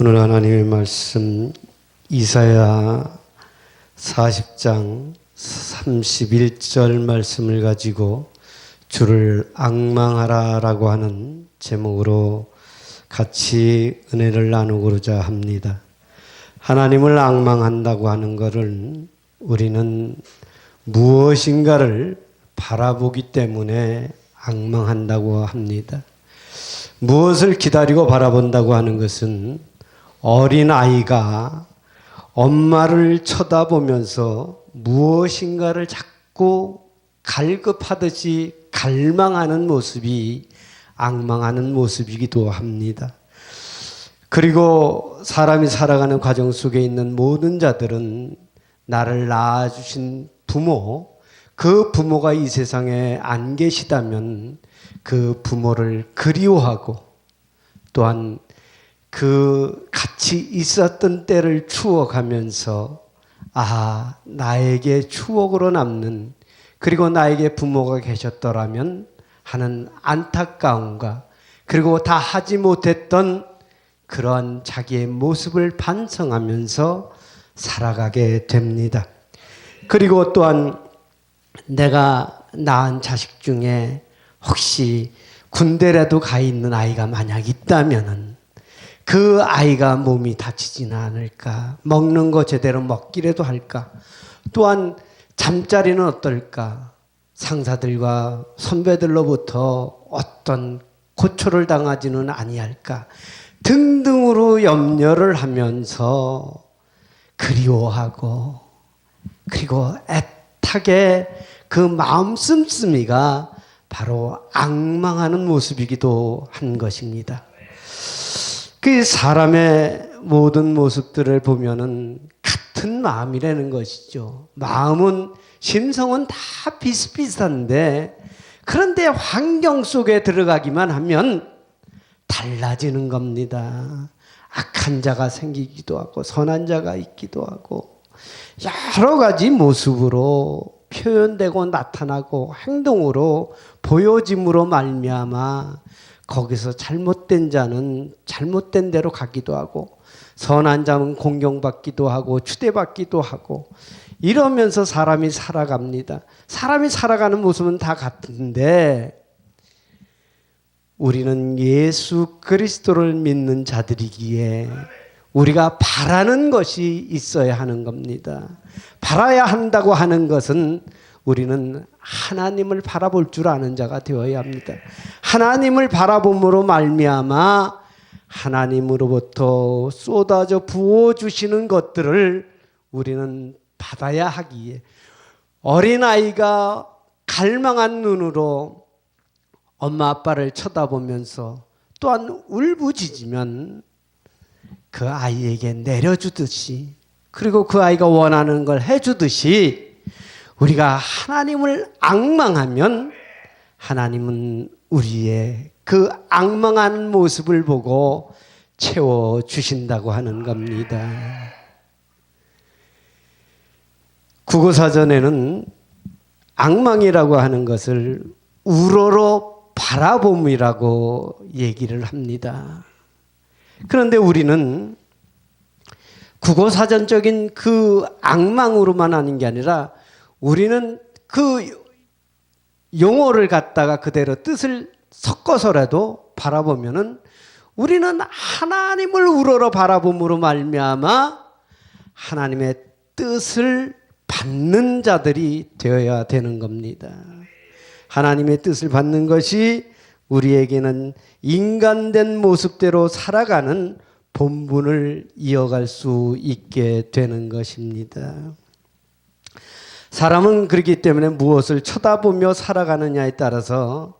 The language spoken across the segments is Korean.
오늘 하나님의 말씀 이사야 40장 31절 말씀을 가지고 주를 앙망하라라고 하는 제목으로 같이 은혜를 나누고자 합니다. 하나님을 앙망한다고 하는 것은 우리는 무엇인가를 바라보기 때문에 앙망한다고 합니다. 무엇을 기다리고 바라본다고 하는 것은 어린아이가 엄마를 쳐다보면서 무엇인가를 자꾸 갈급하듯이 갈망하는 모습이 앙망하는 모습이기도 합니다. 그리고 사람이 살아가는 과정 속에 있는 모든 자들은 나를 낳아주신 부모, 그 부모가 이 세상에 안 계시다면 그 부모를 그리워하고 또한 그 같이 있었던 때를 추억하면서 나에게 추억으로 남는, 그리고 나에게 부모가 계셨더라면 하는 안타까움과, 그리고 다 하지 못했던 그러한 자기의 모습을 반성하면서 살아가게 됩니다. 그리고 또한 내가 낳은 자식 중에 혹시 군대라도 가 있는 아이가 만약 있다면은 그 아이가 몸이 다치지는 않을까? 먹는 거 제대로 먹기라도 할까? 또한 잠자리는 어떨까? 상사들과 선배들로부터 어떤 고초를 당하지는 아니할까? 등등으로 염려를 하면서 그리워하고, 그리고 애타게 그 마음 씀씀이가 바로 앙망하는 모습이기도 한 것입니다. 그 사람의 모든 모습들을 보면은 같은 마음이라는 것이죠. 마음은, 심성은 다 비슷비슷한데, 그런데 환경 속에 들어가기만 하면 달라지는 겁니다. 악한 자가 생기기도 하고 선한 자가 있기도 하고 여러 가지 모습으로 표현되고 나타나고 행동으로 보여짐으로 말미암아 거기서 잘못된 자는 잘못된 대로 가기도 하고 선한 자는 공경받기도 하고 추대받기도 하고 이러면서 사람이 살아갑니다. 사람이 살아가는 모습은 다 같은데 우리는 예수 그리스도를 믿는 자들이기에 우리가 바라는 것이 있어야 하는 겁니다. 바라야 한다고 하는 것은 우리는 하나님을 바라볼 줄 아는 자가 되어야 합니다. 하나님을 바라봄으로 말미암아 하나님으로부터 쏟아져 부어주시는 것들을 우리는 받아야 하기에, 어린아이가 갈망한 눈으로 엄마 아빠를 쳐다보면서 또한 울부짖으면 그 아이에게 내려주듯이, 그리고 그 아이가 원하는 걸 해주듯이 우리가 하나님을 앙망하면 하나님은 우리의 그 앙망한 모습을 보고 채워주신다고 하는 겁니다. 국어사전에는 앙망이라고 하는 것을 우러러 바라봄이라고 얘기를 합니다. 그런데 우리는 국어사전적인 그 앙망으로만 하는 게 아니라 우리는 그 용어를 갖다가 그대로 뜻을 섞어서라도 바라보면은 우리는 하나님을 우러러 바라봄으로 말미암아 하나님의 뜻을 받는 자들이 되어야 되는 겁니다. 하나님의 뜻을 받는 것이 우리에게는 인간된 모습대로 살아가는 본분을 이어갈 수 있게 되는 것입니다. 사람은 그렇기 때문에 무엇을 쳐다보며 살아가느냐에 따라서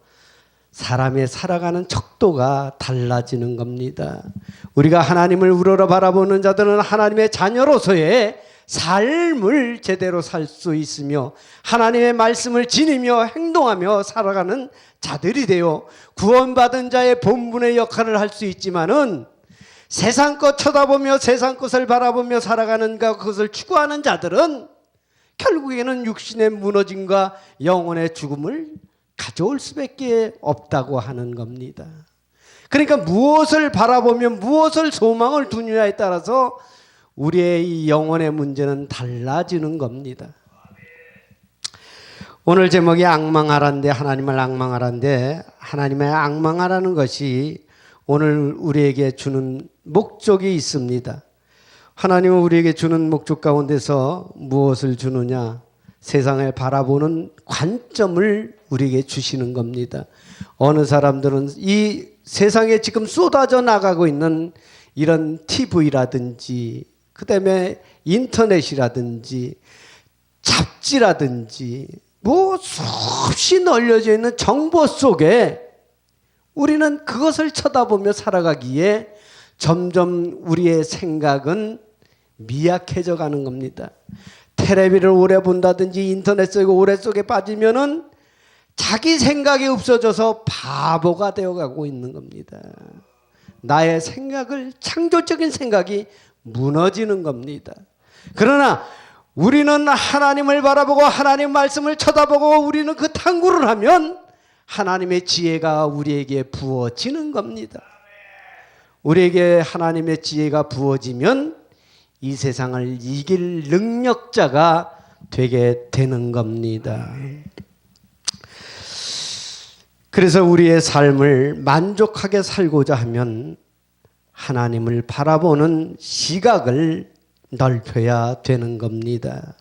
사람의 살아가는 척도가 달라지는 겁니다. 우리가 하나님을 우러러 바라보는 자들은 하나님의 자녀로서의 삶을 제대로 살 수 있으며 하나님의 말씀을 지니며 행동하며 살아가는 자들이 되어 구원받은 자의 본분의 역할을 할 수 있지만은 세상 것 쳐다보며 세상 것을 바라보며 살아가는 그것을 추구하는 자들은 결국에는 육신의 무너짐과 영혼의 죽음을 가져올 수밖에 없다고 하는 겁니다. 그러니까 무엇을 바라보며 무엇을 소망을 두느냐에 따라서 우리의 이 영혼의 문제는 달라지는 겁니다. 오늘 제목이 악망하라인데, 하나님을 악망하라인데, 하나님의 악망하라는 것이 오늘 우리에게 주는 목적이 있습니다. 하나님은 우리에게 주는 목적 가운데서 무엇을 주느냐? 세상을 바라보는 관점을 우리에게 주시는 겁니다. 어느 사람들은 이 세상에 지금 쏟아져 나가고 있는 이런 TV라든지, 그 다음에 인터넷이라든지, 잡지라든지, 뭐 수없이 널려져 있는 정보 속에 우리는 그것을 쳐다보며 살아가기에 점점 우리의 생각은 미약해져 가는 겁니다. 텔레비를 오래 본다든지 인터넷 속에 오래 속에 빠지면은 자기 생각이 없어져서 바보가 되어가고 있는 겁니다. 나의 생각을, 창조적인 생각이 무너지는 겁니다. 그러나 우리는 하나님을 바라보고 하나님 말씀을 쳐다보고 우리는 그 탐구를 하면 하나님의 지혜가 우리에게 부어지는 겁니다. 우리에게 하나님의 지혜가 부어지면 이 세상을 이길 능력자가 되게 되는 겁니다. 그래서 우리의 삶을 만족하게 살고자 하면 하나님을 바라보는 시각을 넓혀야 되는 겁니다.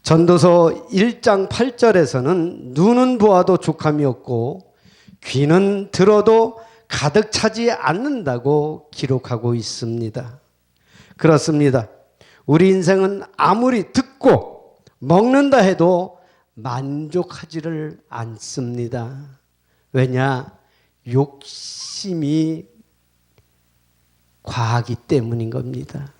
전도서 1장 8절에서는 눈은 보아도 족함이 없고 귀는 들어도 가득 차지 않는다고 기록하고 있습니다. 그렇습니다. 우리 인생은 아무리 듣고 먹는다 해도 만족하지를 않습니다. 왜냐? 욕심이 과하기 때문인 겁니다.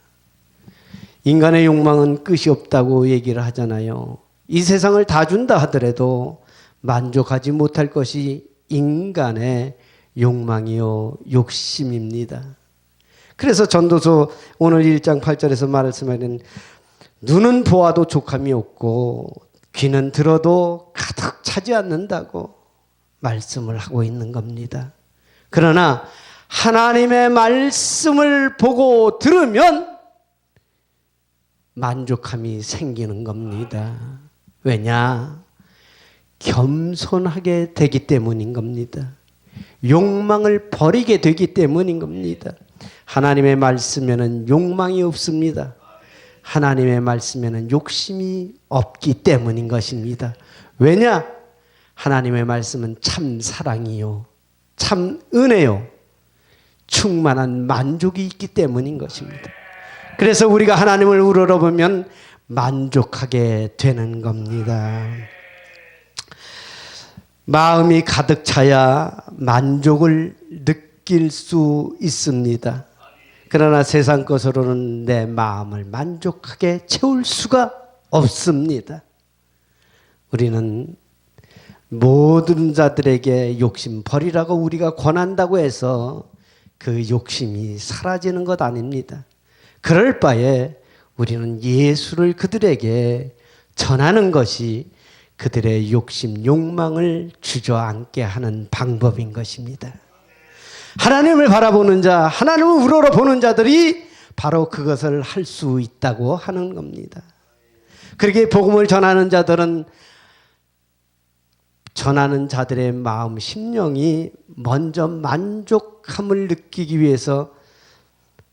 인간의 욕망은 끝이 없다고 얘기를 하잖아요. 이 세상을 다 준다 하더라도 만족하지 못할 것이 인간의 욕망이요, 욕심입니다. 그래서 전도서 오늘 1장 8절에서 말씀하는 눈은 보아도 족함이 없고 귀는 들어도 가득 차지 않는다고 말씀을 하고 있는 겁니다. 그러나 하나님의 말씀을 보고 들으면 만족함이 생기는 겁니다. 왜냐? 겸손하게 되기 때문인 겁니다. 욕망을 버리게 되기 때문인 겁니다. 하나님의 말씀에는 욕망이 없습니다. 하나님의 말씀에는 욕심이 없기 때문인 것입니다. 왜냐? 하나님의 말씀은 참 사랑이요, 참 은혜요, 충만한 만족이 있기 때문인 것입니다. 그래서 우리가 하나님을 우러러보면 만족하게 되는 겁니다. 마음이 가득 차야 만족을 느낄 수 있습니다. 그러나 세상 것으로는 내 마음을 만족하게 채울 수가 없습니다. 우리는 모든 자들에게 욕심 버리라고 우리가 권한다고 해서 그 욕심이 사라지는 것 아닙니다. 그럴 바에 우리는 예수를 그들에게 전하는 것이 그들의 욕심, 욕망을 주저앉게 하는 방법인 것입니다. 하나님을 바라보는 자, 하나님을 우러러보는 자들이 바로 그것을 할 수 있다고 하는 겁니다. 그렇게 복음을 전하는 자들은 전하는 자들의 마음, 심령이 먼저 만족함을 느끼기 위해서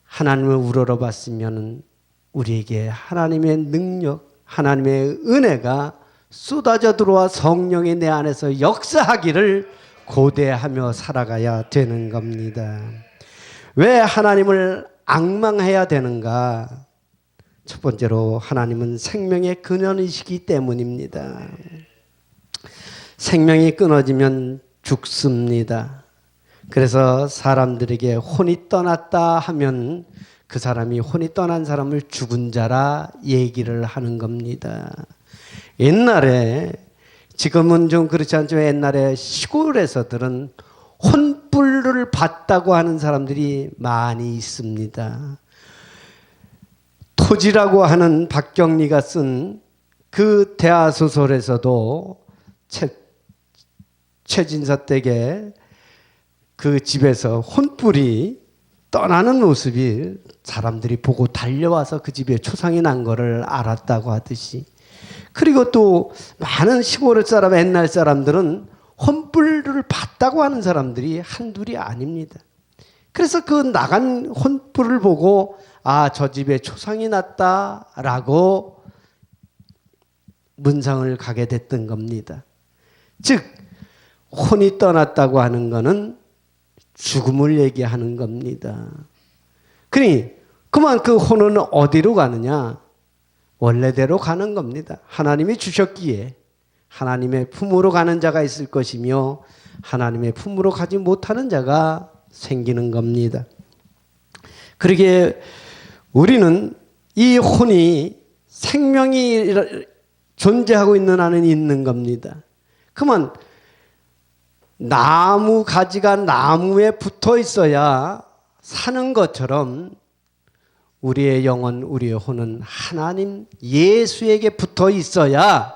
하나님을 우러러봤으면 우리에게 하나님의 능력, 하나님의 은혜가 쏟아져 들어와 성령이 내 안에서 역사하기를 고대하며 살아가야 되는 겁니다. 왜 하나님을 악망해야 되는가? 첫 번째로 하나님은 생명의 근원이시기 때문입니다. 생명이 끊어지면 죽습니다. 그래서 사람들에게 혼이 떠났다 하면 그 사람이 혼이 떠난 사람을 죽은 자라 얘기를 하는 겁니다. 옛날에, 지금은 좀 그렇지 않지만 옛날에 시골에서들은 혼불을 봤다고 하는 사람들이 많이 있습니다. 토지라고 하는 박경리가 쓴 그 대하소설에서도 최진서 댁에 그 집에서 혼불이 떠나는 모습이 사람들이 보고 달려와서 그 집에 초상이 난 거를 알았다고 하듯이, 그리고 또 많은 시골 사람, 옛날 사람들은 혼불을 봤다고 하는 사람들이 한둘이 아닙니다. 그래서 그 나간 혼불을 보고 아, 저 집에 초상이 났다라고 문상을 가게 됐던 겁니다. 즉 혼이 떠났다고 하는 것은 죽음을 얘기하는 겁니다. 그러니 그만 그 혼은 어디로 가느냐? 원래대로 가는 겁니다. 하나님이 주셨기에 하나님의 품으로 가는 자가 있을 것이며 하나님의 품으로 가지 못하는 자가 생기는 겁니다. 그러기에 우리는 이 혼이 생명이 존재하고 있는 한은 있는 겁니다. 그러면 나무 가지가 나무에 붙어 있어야 사는 것처럼 우리의 영혼, 우리의 혼은 하나님 예수에게 붙어 있어야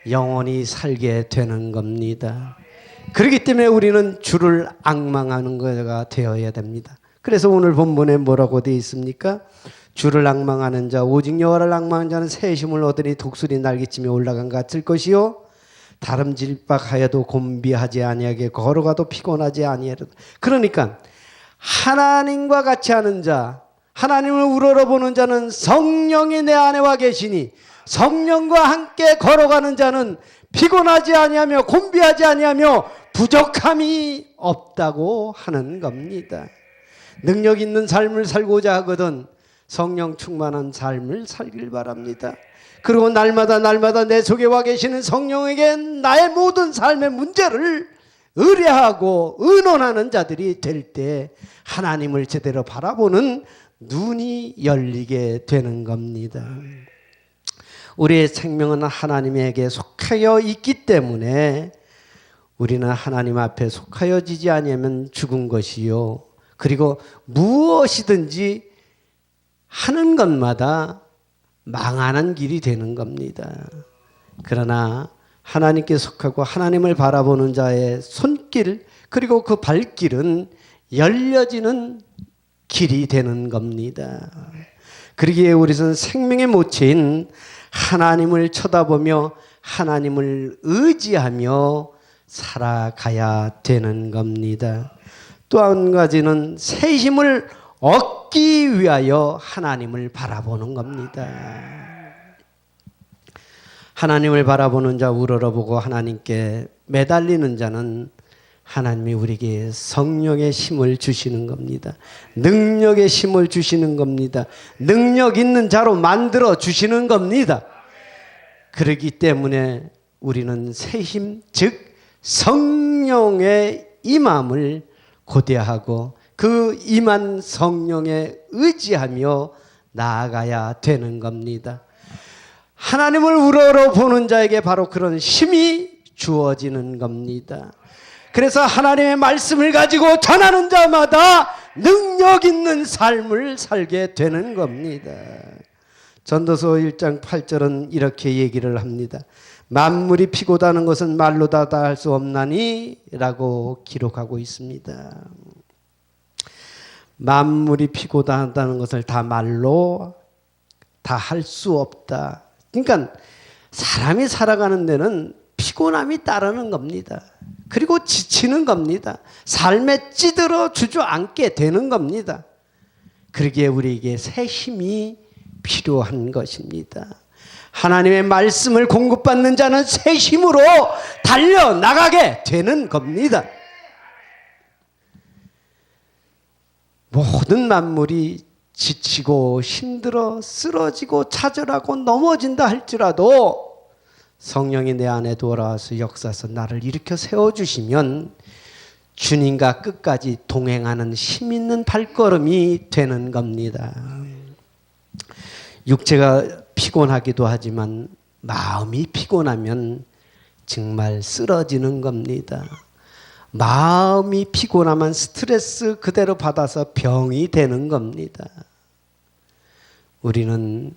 영원히 살게 되는 겁니다. 그렇기 때문에 우리는 주를 앙망하는 것가 되어야 됩니다. 그래서 오늘 본문에 뭐라고 되어 있습니까? 주를 앙망하는 자, 오직 여호와를 앙망하는 자는 새 힘을 얻으니 독수리 날개치며 올라간 것 같을 것이요 다름질박하여도 곤비하지 아니하게 걸어가도 피곤하지 아니하리라. 그러니까 하나님과 같이 하는 자, 하나님을 우러러보는 자는 성령이 내 안에 와 계시니 성령과 함께 걸어가는 자는 피곤하지 아니하며 곤비하지 아니하며 부족함이 없다고 하는 겁니다. 능력 있는 삶을 살고자 하거든 성령 충만한 삶을 살길 바랍니다. 그리고 날마다 내 속에 와 계시는 성령에게 나의 모든 삶의 문제를 의뢰하고 의논하는 자들이 될 때 하나님을 제대로 바라보는 눈이 열리게 되는 겁니다. 우리의 생명은 하나님에게 속하여 있기 때문에 우리는 하나님 앞에 속하여지지 아니하면 죽은 것이요, 그리고 무엇이든지 하는 것마다 망하는 길이 되는 겁니다. 그러나 하나님께 속하고 하나님을 바라보는 자의 손길, 그리고 그 발길은 열려지는 길이 되는 겁니다. 그러기에 우리는 생명의 모체인 하나님을 쳐다보며 하나님을 의지하며 살아가야 되는 겁니다. 또 한 가지는 새 힘을 얻기 위하여 하나님을 바라보는 겁니다. 하나님을 바라보는 자, 우러러보고 하나님께 매달리는 자는 하나님이 우리에게 성령의 힘을 주시는 겁니다. 능력의 힘을 주시는 겁니다. 능력 있는 자로 만들어 주시는 겁니다. 그렇기 때문에 우리는 새 힘, 즉 성령의 임함을 고대하고 그 임한 성령에 의지하며 나아가야 되는 겁니다. 하나님을 우러러보는 자에게 바로 그런 힘이 주어지는 겁니다. 그래서 하나님의 말씀을 가지고 전하는 자마다 능력 있는 삶을 살게 되는 겁니다. 전도서 1장 8절은 이렇게 얘기를 합니다. 만물이 피고 다는 것은 말로 다 할 수 없나니 라고 기록하고 있습니다. 만물이 피고 다는 것을 다 말로 다 할 수 없다. 그러니까 사람이 살아가는 데는 피곤함이 따르는 겁니다. 그리고 지치는 겁니다. 삶에 찌들어 주저앉게 되는 겁니다. 그러기에 우리에게 새 힘이 필요한 것입니다. 하나님의 말씀을 공급받는 자는 새 힘으로 달려나가게 되는 겁니다. 모든 만물이 지치고 힘들어 쓰러지고 좌절하고 넘어진다 할지라도 성령이 내 안에 돌아와서 역사해서 나를 일으켜 세워주시면 주님과 끝까지 동행하는 힘 있는 발걸음이 되는 겁니다. 육체가 피곤하기도 하지만 마음이 피곤하면 정말 쓰러지는 겁니다. 마음이 피곤하면 스트레스 그대로 받아서 병이 되는 겁니다. 우리는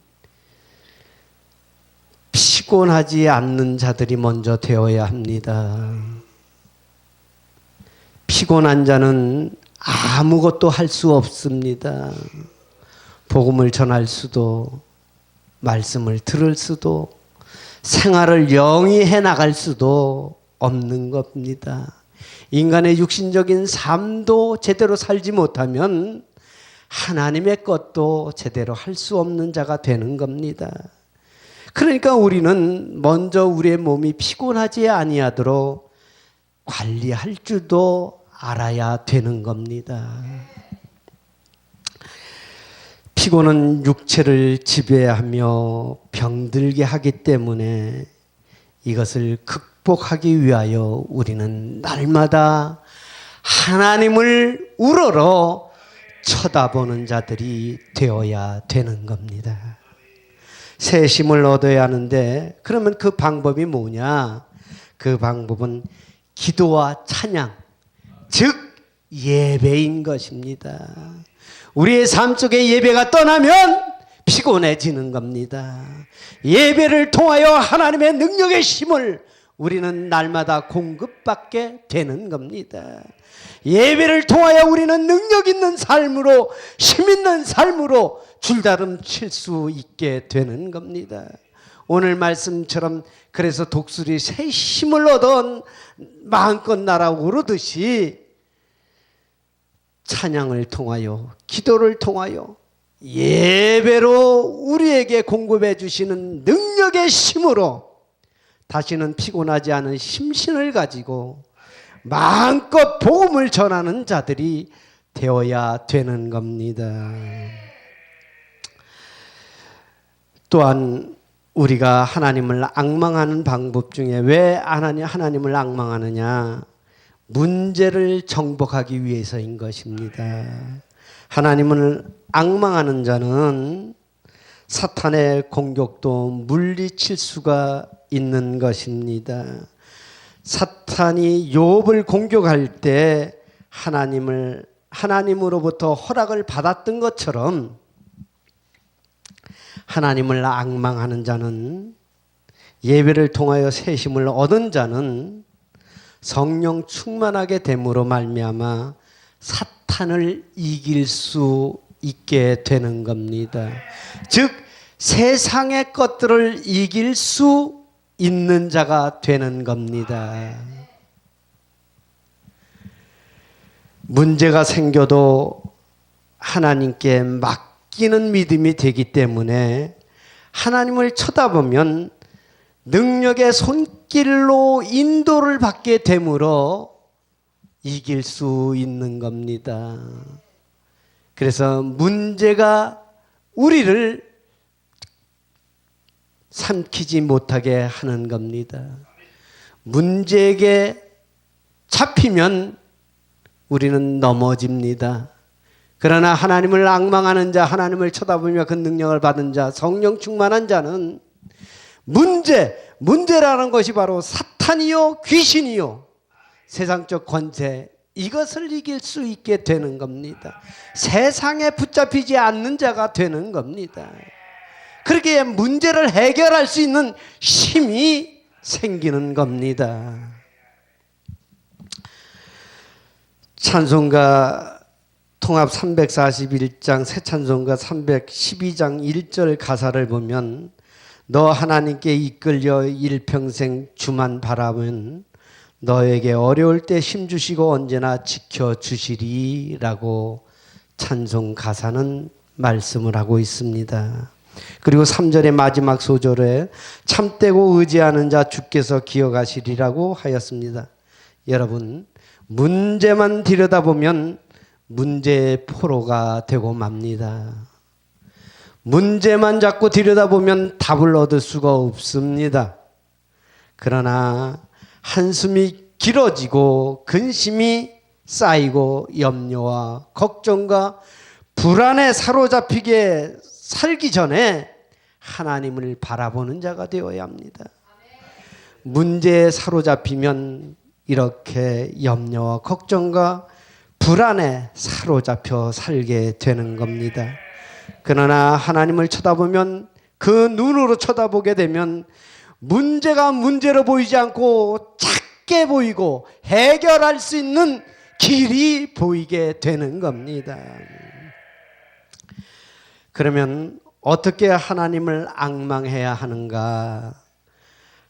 피곤하지 않는 자들이 먼저 되어야 합니다. 피곤한 자는 아무것도 할 수 없습니다. 복음을 전할 수도, 말씀을 들을 수도, 생활을 영위해 나갈 수도 없는 겁니다. 인간의 육신적인 삶도 제대로 살지 못하면 하나님의 것도 제대로 할 수 없는 자가 되는 겁니다. 그러니까 우리는 먼저 우리의 몸이 피곤하지 아니하도록 관리할 줄도 알아야 되는 겁니다. 피곤은 육체를 지배하며 병들게 하기 때문에 이것을 극복하기 위하여 우리는 날마다 하나님을 우러러 쳐다보는 자들이 되어야 되는 겁니다. 새 힘을 얻어야 하는데 그러면 그 방법이 뭐냐? 그 방법은 기도와 찬양, 즉 예배인 것입니다. 우리의 삶 속에 예배가 떠나면 피곤해지는 겁니다. 예배를 통하여 하나님의 능력의 힘을 우리는 날마다 공급받게 되는 겁니다. 예배를 통하여 우리는 능력 있는 삶으로, 힘 있는 삶으로 줄다름 칠 수 있게 되는 겁니다. 오늘 말씀처럼 그래서 독수리 새 힘을 얻어 마음껏 날아오르듯이 찬양을 통하여, 기도를 통하여, 예배로 우리에게 공급해 주시는 능력의 힘으로 다시는 피곤하지 않은 심신을 가지고 마음껏 복음을 전하는 자들이 되어야 되는 겁니다. 또한 우리가 하나님을 앙망하는 방법 중에 왜 하나님을 앙망하느냐? 문제를 정복하기 위해서인 것입니다. 하나님을 앙망하는 자는 사탄의 공격도 물리칠 수가 있는 것입니다. 사탄이 욥을 공격할 때 하나님으로부터 허락을 받았던 것처럼 하나님을 앙망하는 자는, 예배를 통하여 새 힘을 얻은 자는 성령 충만하게 됨으로 말미암아 사탄을 이길 수 있게 되는 겁니다. 즉 세상의 것들을 이길 수 있는 자가 되는 겁니다. 문제가 생겨도 하나님께 맡기는 믿음이 되기 때문에 하나님을 쳐다보면 능력의 손길로 인도를 받게 되므로 이길 수 있는 겁니다. 그래서 문제가 우리를 삼키지 못하게 하는 겁니다. 문제에게 잡히면 우리는 넘어집니다. 그러나 하나님을 앙망하는 자, 하나님을 쳐다보며 그 능력을 받은 자, 성령 충만한 자는 문제라는 것이 바로 사탄이요 귀신이요 세상적 권세, 이것을 이길 수 있게 되는 겁니다. 세상에 붙잡히지 않는 자가 되는 겁니다. 그렇게 문제를 해결할 수 있는 힘이 생기는 겁니다. 찬송가 통합 341장 새 찬송가 312장 1절 가사를 보면 너 하나님께 이끌려 일평생 주만 바라면 너에게 어려울 때 힘주시고 언제나 지켜주시리라고 찬송 가사는 말씀을 하고 있습니다. 그리고 3절의 마지막 소절에 참되고 의지하는 자 주께서 기억하시리라고 하였습니다. 여러분, 문제만 들여다보면 문제의 포로가 되고 맙니다. 문제만 자꾸 들여다보면 답을 얻을 수가 없습니다. 그러나 한숨이 길어지고 근심이 쌓이고 염려와 걱정과 불안에 사로잡히게 살기 전에 하나님을 바라보는 자가 되어야 합니다. 문제에 사로잡히면 이렇게 염려와 걱정과 불안에 사로잡혀 살게 되는 겁니다. 그러나 하나님을 쳐다보면, 그 눈으로 쳐다보게 되면 문제가 문제로 보이지 않고 작게 보이고 해결할 수 있는 길이 보이게 되는 겁니다. 그러면 어떻게 하나님을 앙망해야 하는가?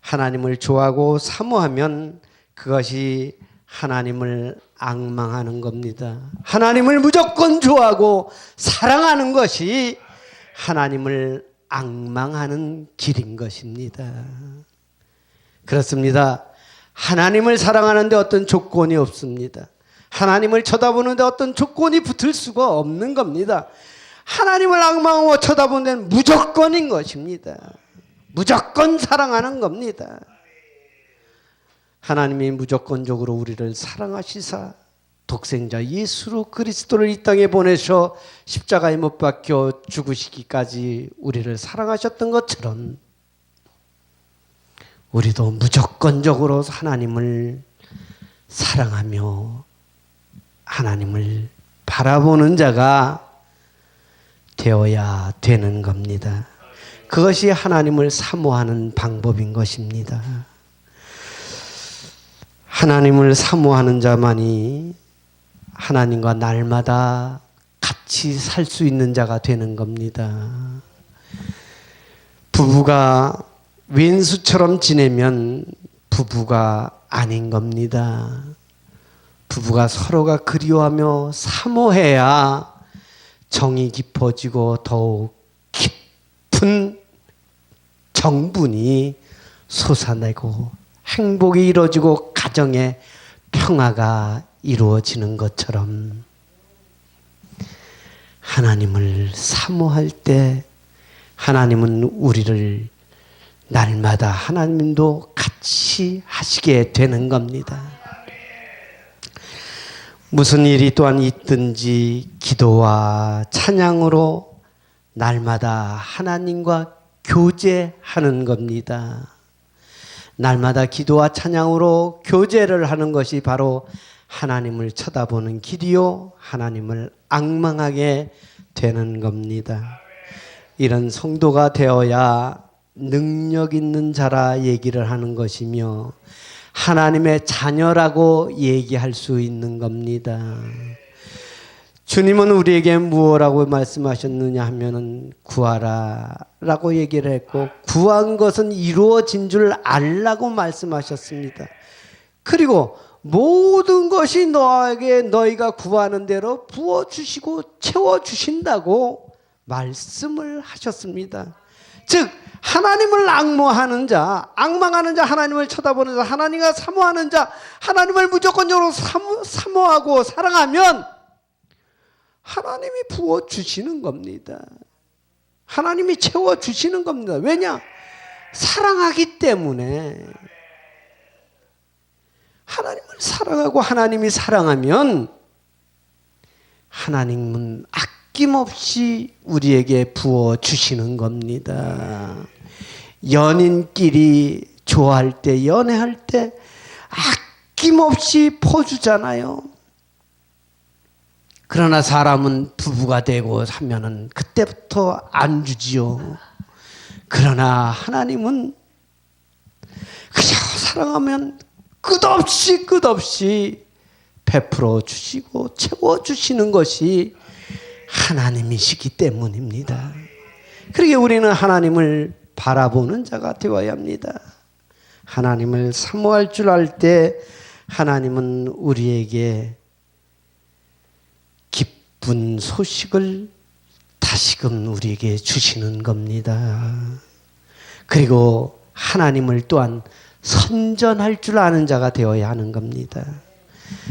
하나님을 좋아하고 사모하면 그것이 하나님을 앙망하는 겁니다. 하나님을 무조건 좋아하고 사랑하는 것이 하나님을 앙망하는 길인 것입니다. 그렇습니다. 하나님을 사랑하는데 어떤 조건이 없습니다. 하나님을 쳐다보는데 어떤 조건이 붙을 수가 없는 겁니다. 하나님을 앙망하고 쳐다보는 데는 무조건인 것입니다. 무조건 사랑하는 겁니다. 하나님이 무조건적으로 우리를 사랑하시사 독생자 예수 그리스도를 이 땅에 보내셔 십자가에 못 박혀 죽으시기까지 우리를 사랑하셨던 것처럼 우리도 무조건적으로 하나님을 사랑하며 하나님을 바라보는 자가 되어야 되는 겁니다. 그것이 하나님을 사모하는 방법인 것입니다. 하나님을 사모하는 자만이 하나님과 날마다 같이 살 수 있는 자가 되는 겁니다. 부부가 왼수처럼 지내면 부부가 아닌 겁니다. 부부가 서로가 그리워하며 사모해야 정이 깊어지고 더욱 깊은 정분이 솟아내고 행복이 이루어지고 가정의 평화가 이루어지는 것처럼 하나님을 사모할 때 하나님은 우리를 날마다 하나님도 같이 하시게 되는 겁니다. 무슨 일이 또한 있든지 기도와 찬양으로 날마다 하나님과 교제하는 겁니다. 날마다 기도와 찬양으로 교제를 하는 것이 바로 하나님을 쳐다보는 길이요 하나님을 앙망하게 되는 겁니다. 이런 성도가 되어야 능력 있는 자라 얘기를 하는 것이며 하나님의 자녀라고 얘기할 수 있는 겁니다. 주님은 우리에게 무엇라고 말씀하셨느냐 하면은 구하라 라고 얘기를 했고 구한 것은 이루어진 줄 알라고 말씀하셨습니다. 그리고 모든 것이 너희가 구하는 대로 부어주시고 채워주신다고 말씀을 하셨습니다. 즉 하나님을 앙모하는 자, 앙망하는 자, 하나님을 쳐다보는 자, 하나님과 사모하는 자, 하나님을 무조건적으로 사모하고 사랑하면 하나님이 부어주시는 겁니다. 하나님이 채워주시는 겁니다. 왜냐? 사랑하기 때문에. 하나님을 사랑하고 하나님이 사랑하면 하나님은 아낌없이 우리에게 부어주시는 겁니다. 연인끼리 좋아할 때, 연애할 때 아낌없이 퍼주잖아요. 그러나 사람은 부부가 되고 하면은 그때부터 안 주지요. 그러나 하나님은 그저 사랑하면 끝없이 베풀어 주시고 채워 주시는 것이 하나님이시기 때문입니다. 그러기에 우리는 하나님을 바라보는 자가 되어야 합니다. 하나님을 사모할 줄 알 때 하나님은 우리에게 기쁜 소식을 다시금 우리에게 주시는 겁니다. 그리고 하나님을 또한 선전할 줄 아는 자가 되어야 하는 겁니다.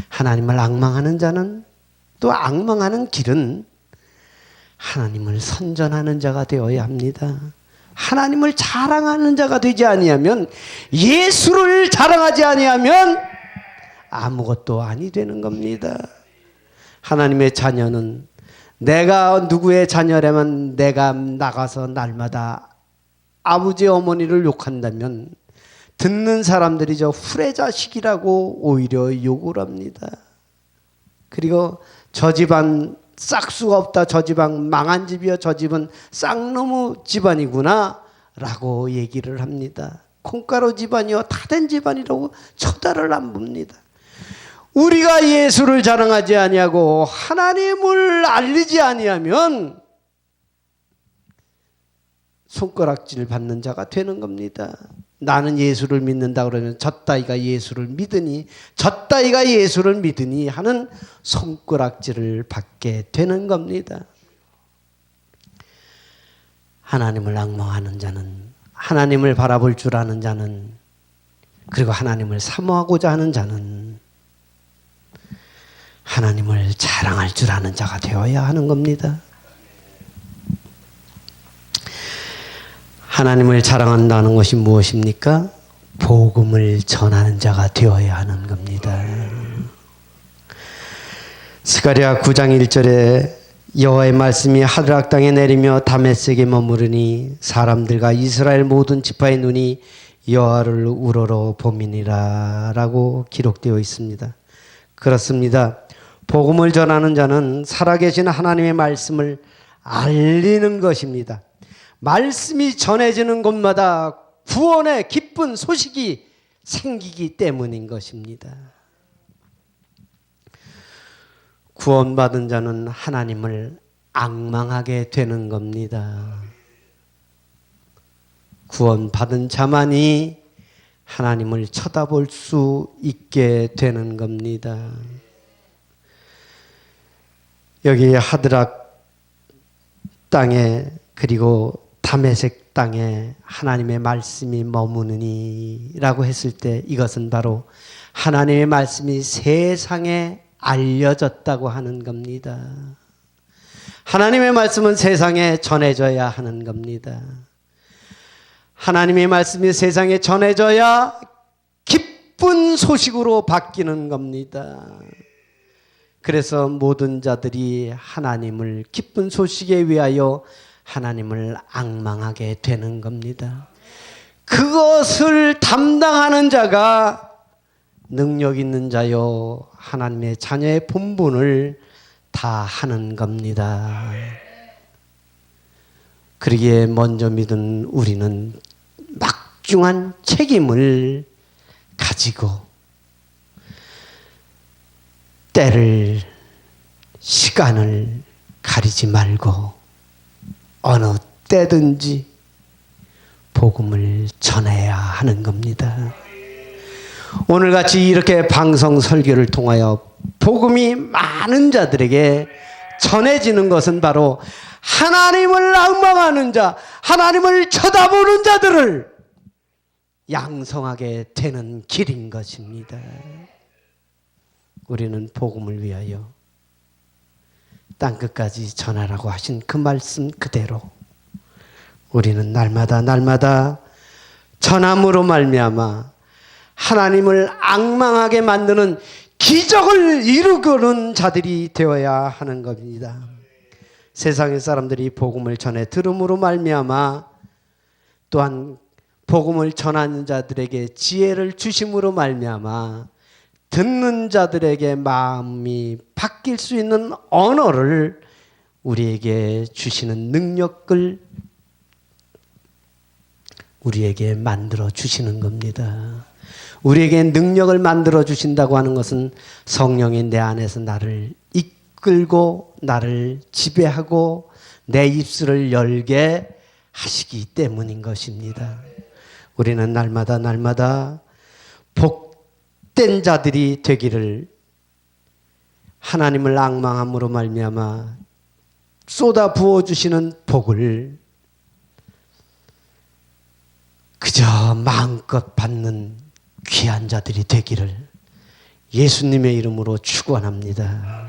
하나님을 앙망하는 자는 또 앙망하는 길은 하나님을 선전하는 자가 되어야 합니다. 하나님을 자랑하는 자가 되지 아니하면, 예수를 자랑하지 아니하면 아무것도 아니 되는 겁니다. 하나님의 자녀는 내가 누구의 자녀라면 내가 나가서 날마다 아버지 어머니를 욕한다면 듣는 사람들이 저 후레자식이라고 오히려 욕을 합니다. 그리고 저 집안 싹수가 없다, 저 집안 망한 집이야, 저 집은 쌍놈의 집안이구나 라고 얘기를 합니다. 콩가루 집안이요 다 된 집안이라고 쳐다를 안 봅니다. 우리가 예수를 자랑하지 아니하고 하나님을 알리지 아니하면 손가락질 받는 자가 되는 겁니다. 나는 예수를 믿는다 그러면 젖다이가 예수를 믿으니 젖다이가 예수를 믿으니 하는 손가락질을 받게 되는 겁니다. 하나님을 앙망하는 자는, 하나님을 바라볼 줄 아는 자는, 그리고 하나님을 사모하고자 하는 자는 하나님을 자랑할 줄 아는 자가 되어야 하는 겁니다. 하나님을 자랑한다는 것이 무엇입니까? 복음을 전하는 자가 되어야 하는 겁니다. 스가랴 9장 1절에 여호와의 말씀이 하드락 땅에 내리며 다메섹에 머무르니 사람들과 이스라엘 모든 지파의 눈이 여호와를 우러러 봄이니라 라고 기록되어 있습니다. 그렇습니다. 복음을 전하는 자는 살아계신 하나님의 말씀을 알리는 것입니다. 말씀이 전해지는 곳마다 구원의 기쁜 소식이 생기기 때문인 것입니다. 구원받은 자는 하나님을 앙망하게 되는 겁니다. 구원받은 자만이 하나님을 쳐다볼 수 있게 되는 겁니다. 여기 하드락 땅에 그리고 다메섹 땅에 하나님의 말씀이 머무느니 라고 했을 때 이것은 바로 하나님의 말씀이 세상에 알려졌다고 하는 겁니다. 하나님의 말씀은 세상에 전해져야 하는 겁니다. 하나님의 말씀이 세상에 전해져야 기쁜 소식으로 바뀌는 겁니다. 그래서 모든 자들이 하나님을 기쁜 소식에 위하여 하나님을 앙망하게 되는 겁니다. 그것을 담당하는 자가 능력 있는 자요 하나님의 자녀의 본분을 다 하는 겁니다. 그러기에 먼저 믿은 우리는 막중한 책임을 가지고 때를 시간을 가리지 말고 어느 때든지 복음을 전해야 하는 겁니다. 오늘같이 이렇게 방송 설교를 통하여 복음이 많은 자들에게 전해지는 것은 바로 하나님을 앙망하는 자, 하나님을 쳐다보는 자들을 양성하게 되는 길인 것입니다. 우리는 복음을 위하여 땅끝까지 전하라고 하신 그 말씀 그대로 우리는 날마다 전함으로 말미암아 하나님을 앙망하게 만드는 기적을 이루고는 자들이 되어야 하는 겁니다. 세상의 사람들이 복음을 전해 들음으로 말미암아 또한 복음을 전하는 자들에게 지혜를 주심으로 말미암아 듣는 자들에게 마음이 바뀔 수 있는 언어를 우리에게 주시는 능력을 우리에게 만들어 주시는 겁니다. 우리에게 능력을 만들어 주신다고 하는 것은 성령이 내 안에서 나를 이끌고 나를 지배하고 내 입술을 열게 하시기 때문인 것입니다. 우리는 날마다 복된 자들이 되기를 하나님을 앙망함으로 말미암아 쏟아 부어주시는 복을 그저 마음껏 받는 귀한 자들이 되기를 예수님의 이름으로 축원합니다.